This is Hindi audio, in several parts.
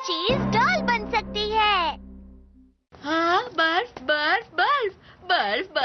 चीज डॉल बन सकती है। हाँ, बर्फ बर्फ बर्फ बर्फ बर्फ।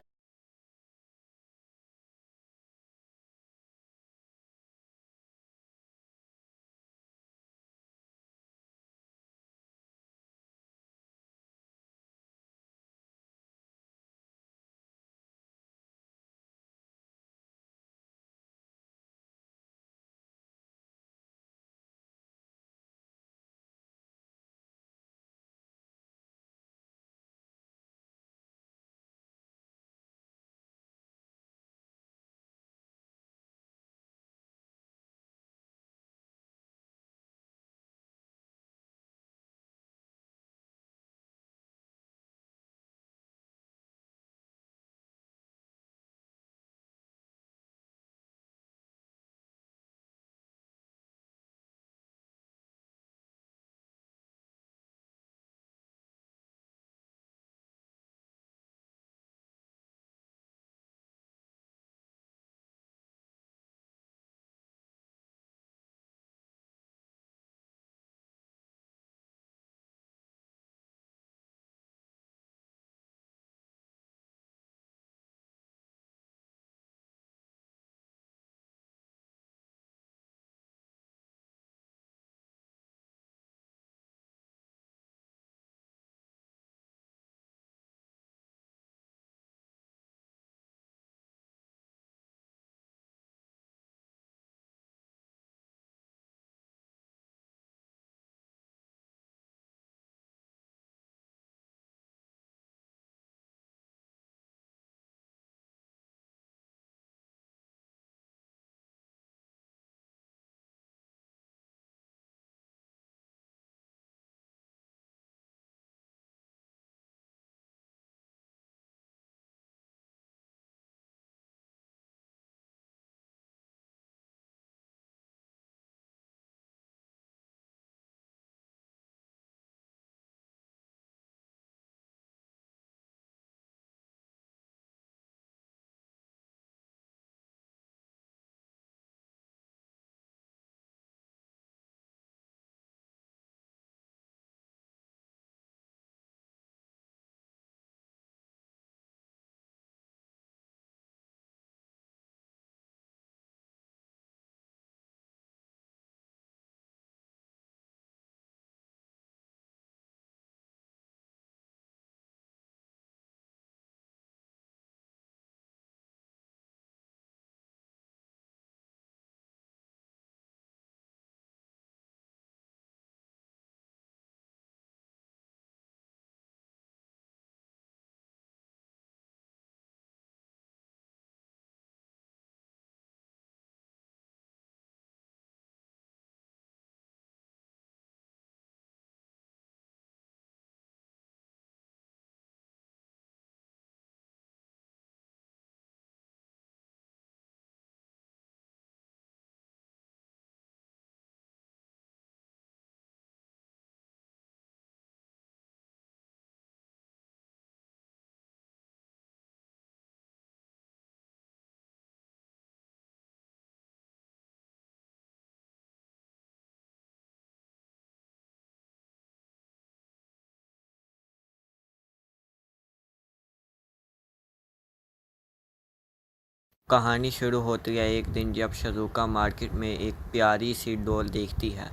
कहानी शुरू होती है एक दिन जब शिज़ुका मार्केट में एक प्यारी सी डॉल देखती है।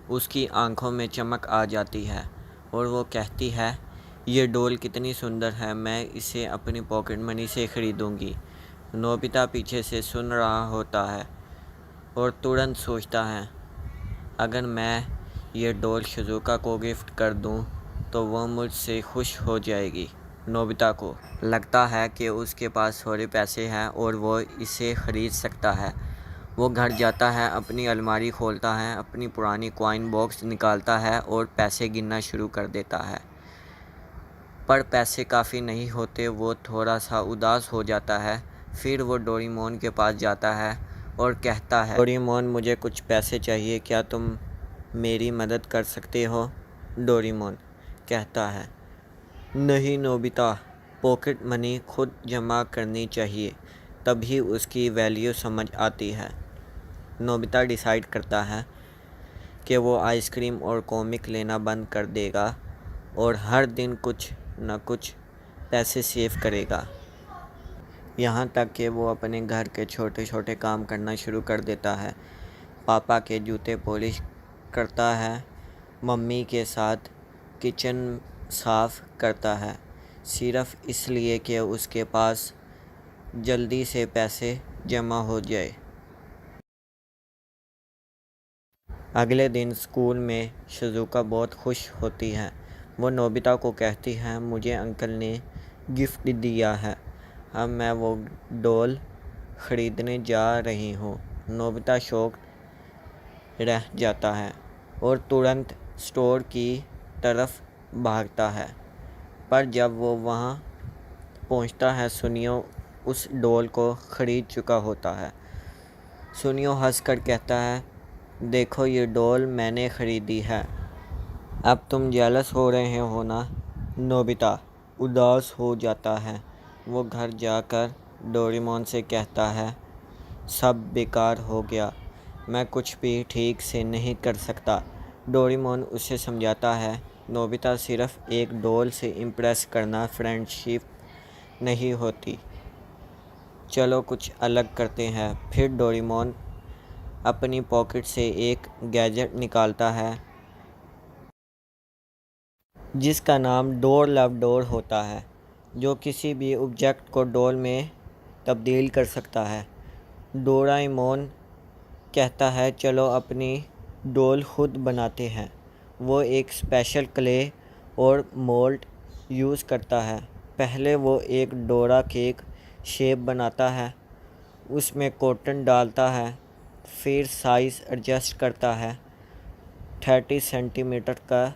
उसकी आंखों में चमक आ जाती है और वो कहती है, ये डॉल कितनी सुंदर है, मैं इसे अपनी पॉकेट मनी से ख़रीदूँगी। नोबिता पीछे से सुन रहा होता है और तुरंत सोचता है, अगर मैं ये डॉल शिज़ुका को गिफ्ट कर दूँ तो वह मुझसे खुश हो जाएगी। नोबिता को लगता है कि उसके पास थोड़े पैसे हैं और वो इसे ख़रीद सकता है। वो घर जाता है, अपनी अलमारी खोलता है, अपनी पुरानी कॉइन बॉक्स निकालता है और पैसे गिनना शुरू कर देता है। पर पैसे काफ़ी नहीं होते। वो थोड़ा सा उदास हो जाता है। फिर वो डोरेमोन के पास जाता है और कहता है, डोरेमोन, मुझे कुछ पैसे चाहिए, क्या तुम मेरी मदद कर सकते हो? डोरेमोन कहता है, नहीं नोबिता, पॉकेट मनी खुद जमा करनी चाहिए, तभी उसकी वैल्यू समझ आती है। नोबिता डिसाइड करता है कि वो आइसक्रीम और कॉमिक लेना बंद कर देगा और हर दिन कुछ न कुछ पैसे सेव करेगा। यहाँ तक कि वो अपने घर के छोटे छोटे काम करना शुरू कर देता है। पापा के जूते पॉलिश करता है, मम्मी के साथ किचन साफ़ करता है, सिर्फ़ इसलिए कि उसके पास जल्दी से पैसे जमा हो जाए। अगले दिन स्कूल में शिज़ुका बहुत खुश होती है। वो नोबिता को कहती है, मुझे अंकल ने गिफ्ट दिया है, अब मैं वो डॉल ख़रीदने जा रही हूँ। नोबिता शॉक रह जाता है और तुरंत स्टोर की तरफ भागता है, पर जब वो वहाँ पहुँचता है सुनियो उस डॉल को ख़रीद चुका होता है। सुनियो हंसकर कहता है, देखो ये डॉल मैंने ख़रीदी है। अब तुम जेलस हो रहे हो ना? नोबिता उदास हो जाता है। वो घर जाकर डोरेमोन से कहता है, सब बेकार हो गया, मैं कुछ भी ठीक से नहीं कर सकता। डोरेमोन उसे समझाता है, नोबिता सिर्फ़ एक डॉल से इम्प्रेस करना फ्रेंडशिप नहीं होती, चलो कुछ अलग करते हैं। फिर डोरेमोन अपनी पॉकेट से एक गैजेट निकालता है जिसका नाम डोर लव डोर होता है, जो किसी भी ऑब्जेक्ट को डॉल में तब्दील कर सकता है। डोरेमोन कहता है, चलो अपनी डॉल खुद बनाते हैं। वो एक स्पेशल क्ले और मोल्ड यूज़ करता है। पहले वो एक डोरा केक शेप बनाता है, उसमें कॉटन डालता है, फिर साइज़ एडजस्ट करता है 30 सेंटीमीटर का,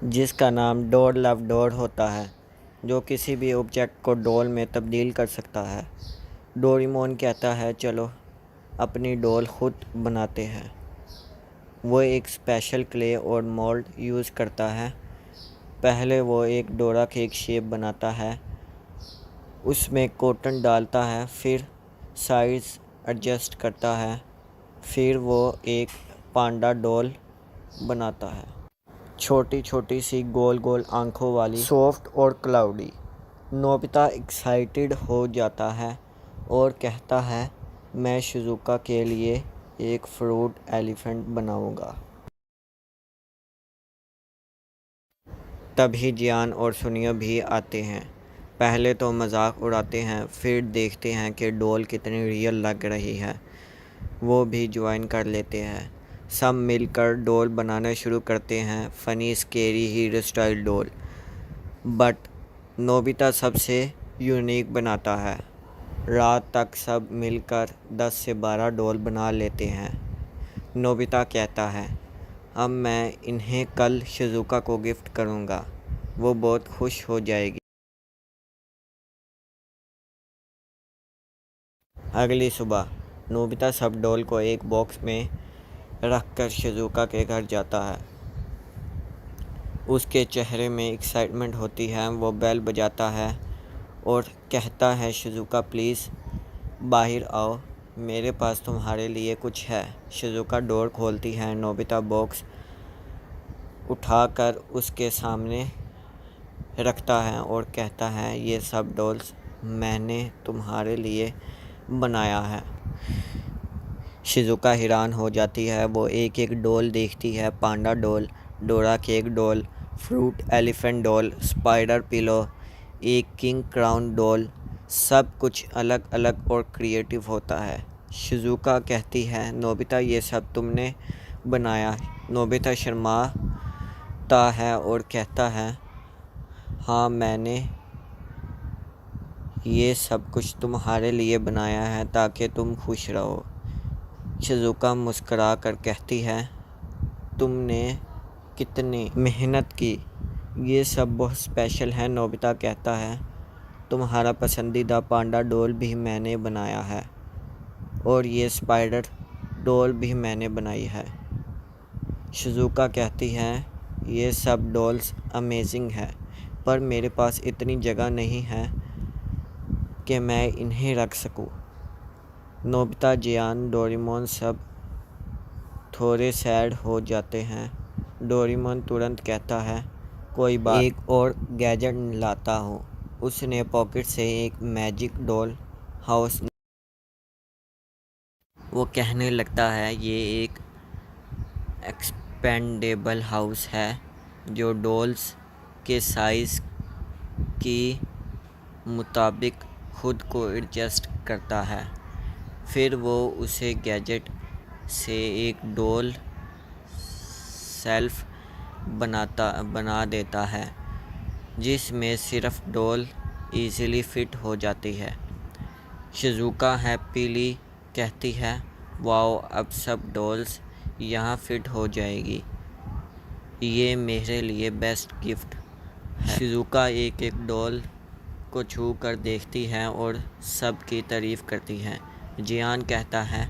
जिसका नाम डोर लव डोर होता है, जो किसी भी ऑब्जेक्ट को डॉल में तब्दील कर सकता है। डोरेमोन कहता है, चलो अपनी डॉल खुद बनाते हैं। वो एक स्पेशल क्ले और मोल्ड यूज़ करता है। पहले वो एक डोरा केक शेप बनाता है, उसमें कॉटन डालता है, फिर साइज़ एडजस्ट करता है, फिर वो एक पांडा डॉल बनाता है, छोटी छोटी सी गोल गोल आँखों वाली, सॉफ्ट और क्लाउडी। नोबिता एक्साइटेड हो जाता है और कहता है, मैं शिज़ुका के लिए एक फ्रूट एलिफेंट बनाऊंगा। तभी जियान और सुनियो भी आते हैं। पहले तो मजाक उड़ाते हैं, फिर देखते हैं कि डॉल कितनी रियल लग रही है। वो भी ज्वाइन कर लेते हैं। सब मिलकर डॉल बनाना शुरू करते हैं, funny scary hero style doll. But Nobita सबसे यूनिक बनाता है। रात तक सब मिलकर 10 से 12 डॉल बना लेते हैं। नोबिता कहता है, अब मैं इन्हें कल शिज़ुका को गिफ्ट करूँगा, वो बहुत खुश हो जाएगी। अगली सुबह नोबिता सब डॉल को एक बॉक्स में रखकर शिज़ुका के घर जाता है। उसके चेहरे में एक्साइटमेंट होती है। वो बेल बजाता है और कहता है, शिज़ुका प्लीज़ बाहर आओ, मेरे पास तुम्हारे लिए कुछ है। शिज़ुका डोर खोलती है। नोबिता बॉक्स उठाकर उसके सामने रखता है और कहता है, ये सब डॉल्स मैंने तुम्हारे लिए बनाया है। शिज़ुका हैरान हो जाती है। वो एक एक डॉल देखती है, panda doll, Dora cake doll, fruit elephant doll, spider pillow, एक किंग क्राउन डॉल। सब कुछ अलग अलग और क्रिएटिव होता है। शिज़ुका कहती है, नोबिता ये सब तुमने बनाया? नोबिता शर्माता है और कहता है, हाँ मैंने ये सब कुछ तुम्हारे लिए बनाया है ताकि तुम खुश रहो। शिज़ुका मुस्कुरा कर कहती है, तुमने कितनी मेहनत की, ये सब बहुत स्पेशल है। नोबिता कहता है, तुम्हारा पसंदीदा पांडा डॉल भी मैंने बनाया है और ये स्पाइडर डॉल भी मैंने बनाई है। शिज़ुका कहती है, ये सब डॉल्स अमेजिंग है, पर मेरे पास इतनी जगह नहीं है कि मैं इन्हें रख सकूं। नोबिता, जियान, डोरेमोन सब थोड़े सैड हो जाते हैं। डोरेमोन तुरंत कहता है, कोई बात, एक और गैजेट लाता हूँ। उसने पॉकेट से एक मैजिक डॉल हाउस। वो कहने लगता है, ये एक एक्सपेंडेबल हाउस है जो डॉल्स के साइज़ की मुताबिक खुद को एडजस्ट करता है। फिर वो उसे गैजेट से एक डॉल सेल्फ बना देता है जिसमें सिर्फ डॉल इजीली फिट हो जाती है। शिज़ुका हैप्पीली कहती है, वाओ, अब सब डॉल्स यहाँ फिट हो जाएगी। ये मेरे लिए बेस्ट गिफ्ट है। शिज़ुका एक एक डॉल को छू कर देखती है और सबकी तारीफ़ करती है। जियान कहता है,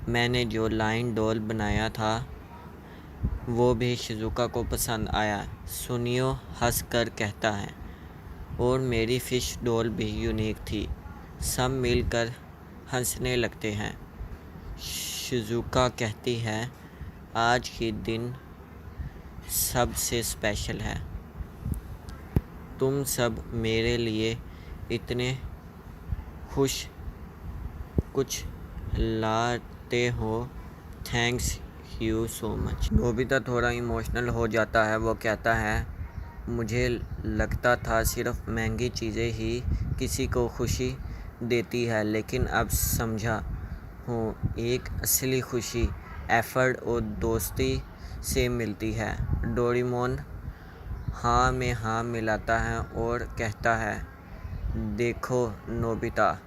मैंने जो लाइन डॉल बनाया था वो भी शिज़ुका को पसंद आया। सुनियो हंस कर कहता है, और मेरी फ़िश डॉल भी यूनिक थी। सब मिलकर हंसने लगते हैं। शिज़ुका कहती है, आज की दिन सबसे स्पेशल है। तुम सब मेरे लिए इतने कुछ लाते हो, thanks you so much. Nobita थोड़ा इमोशनल हो जाता है। वो कहता है, मुझे लगता था सिर्फ महंगी चीज़ें ही किसी को खुशी देती है, लेकिन अब समझा हूँ एक असली खुशी एफर्ट और दोस्ती से मिलती है। डोरेमोन हाँ में हाँ मिलाता है और कहता है, देखो नोबिता,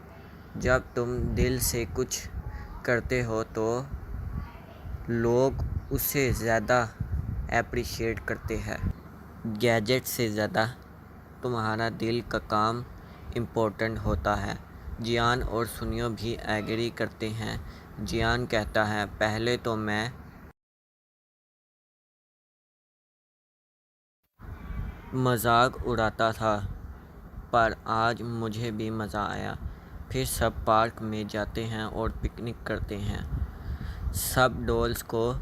जब तुम दिल से कुछ करते हो तो लोग उसे ज़्यादा एप्रिशिएट करते हैं। गैजेट से ज़्यादा तुम्हारा दिल का काम इम्पोर्टेंट होता है। जियान और सुनियो भी एग्री करते हैं। जियान कहता है, पहले तो मैं मजाक उड़ाता था, पर आज मुझे भी मज़ा आया। फिर सब पार्क में जाते हैं और पिकनिक करते हैं। सब डॉल्स को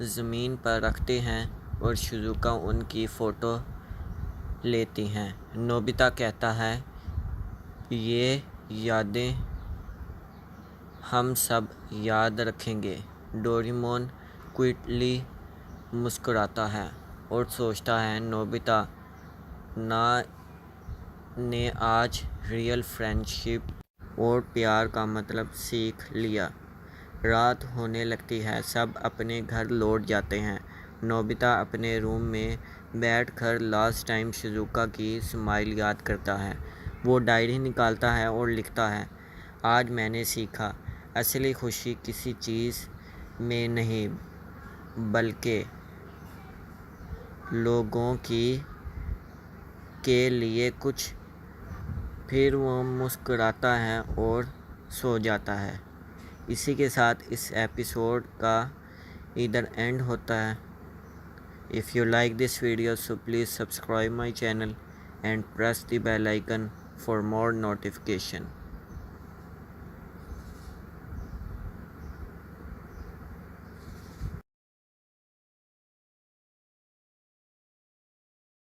ज़मीन पर रखते हैं और शिज़ुका उनकी फ़ोटो लेती हैं। नोबिता कहता है, ये यादें हम सब याद रखेंगे। डोरेमोन क्विटली मुस्कुराता है और सोचता है, नोबिता ने आज रियल फ्रेंडशिप और प्यार का मतलब सीख लिया। रात होने लगती है। सब अपने घर लौट जाते हैं। नोबिता अपने रूम में बैठकर लास्ट टाइम शिज़ुका की स्माइल याद करता है। वो डायरी निकालता है और लिखता है, आज मैंने सीखा, असली खुशी किसी चीज़ में नहीं बल्कि लोगों के लिए कुछ। फिर वो मुस्कुराता है और सो जाता है। इसी के साथ इस एपिसोड का इधर एंड होता है। If you like this video, so please subscribe my channel and press the bell icon for more notification.